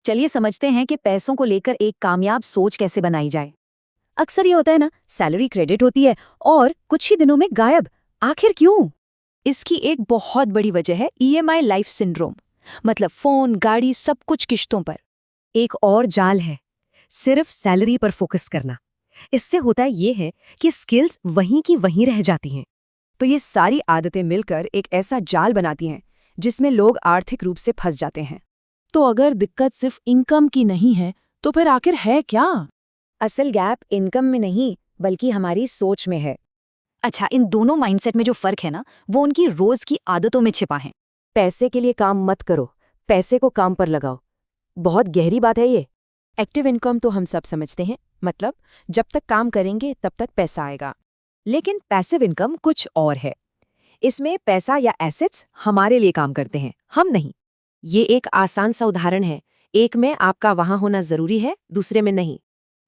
चलिए समझते हैं कि पैसों को लेकर एक कामयाब सोच कैसे बनाई जाए। अक्सर ये होता है ना, सैलरी क्रेडिट होती है और कुछ ही दिनों में गायब। आखिर क्यों? इसकी एक बहुत बड़ी वजह है ईएमआई लाइफ सिंड्रोम। मतलब फोन, गाड़ी, सब कुछ किश्तों पर। एक और जाल है सिर्फ सैलरी पर फोकस करना। इससे होता ये है कि स्किल्स वहीं की वहीं रह जाती हैं। तो ये सारी आदतें मिलकर एक ऐसा जाल बनाती हैं जिसमें लोग आर्थिक रूप से फंस जाते हैं। तो अगर दिक्कत सिर्फ इनकम की नहीं है तो फिर आखिर है क्या? असल गैप इनकम में नहीं बल्कि हमारी सोच में है। अच्छा, इन दोनों माइंडसेट में जो फर्क है ना, वो उनकी रोज की आदतों में छिपा है। पैसे के लिए काम मत करो, पैसे को काम पर लगाओ। बहुत गहरी बात है ये। एक्टिव इनकम तो हम सब समझते हैं, मतलब जब तक काम करेंगे तब तक पैसा आएगा। लेकिन पैसिव इनकम कुछ और है। इसमें पैसा या एसेट्स हमारे लिए काम करते हैं, हम नहीं। ये एक आसान सा उदाहरण है। एक में आपका वहां होना जरूरी है, दूसरे में नहीं।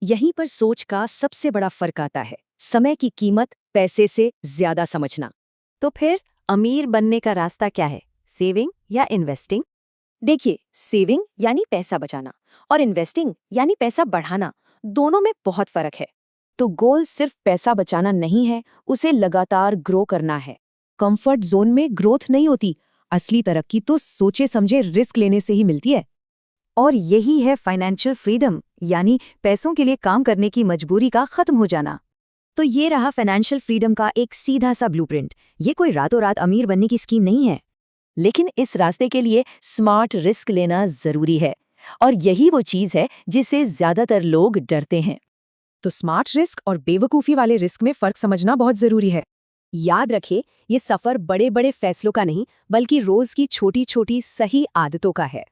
यहीं पर सोच का सबसे बड़ा फर्क आता है। समय की कीमत पैसे से ज्यादा समझना। तो फिर अमीर बनने का रास्ता क्या है? सेविंग या इन्वेस्टिंग? देखिए, सेविंग यानी पैसा बचाना और इन्वेस्टिंग यानी पैसा बढ़ाना, दोनों में बहुत फर्क है। तो गोल सिर्फ पैसा बचाना नहीं है, उसे लगातार ग्रो करना है। कंफर्ट जोन में ग्रोथ नहीं होती। असली तरक्की तो सोचे समझे रिस्क लेने से ही मिलती है। और यही है फाइनेंशियल फ्रीडम, यानी पैसों के लिए काम करने की मजबूरी का खत्म हो जाना। तो ये रहा फाइनेंशियल फ्रीडम का एक सीधा सा ब्लूप्रिंट। ये कोई रातों रात अमीर बनने की स्कीम नहीं है, लेकिन इस रास्ते के लिए स्मार्ट रिस्क लेना जरूरी है। और यही वो चीज है जिसे ज्यादातर लोग डरते हैं। तो स्मार्ट रिस्क और बेवकूफ़ी वाले रिस्क में फ़र्क समझना बहुत ज़रूरी है। याद रखें, ये सफ़र बड़े बड़े फैसलों का नहीं बल्कि रोज़ की छोटी छोटी सही आदतों का है।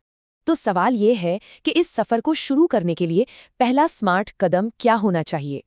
तो सवाल ये है कि इस सफ़र को शुरू करने के लिए पहला स्मार्ट कदम क्या होना चाहिए?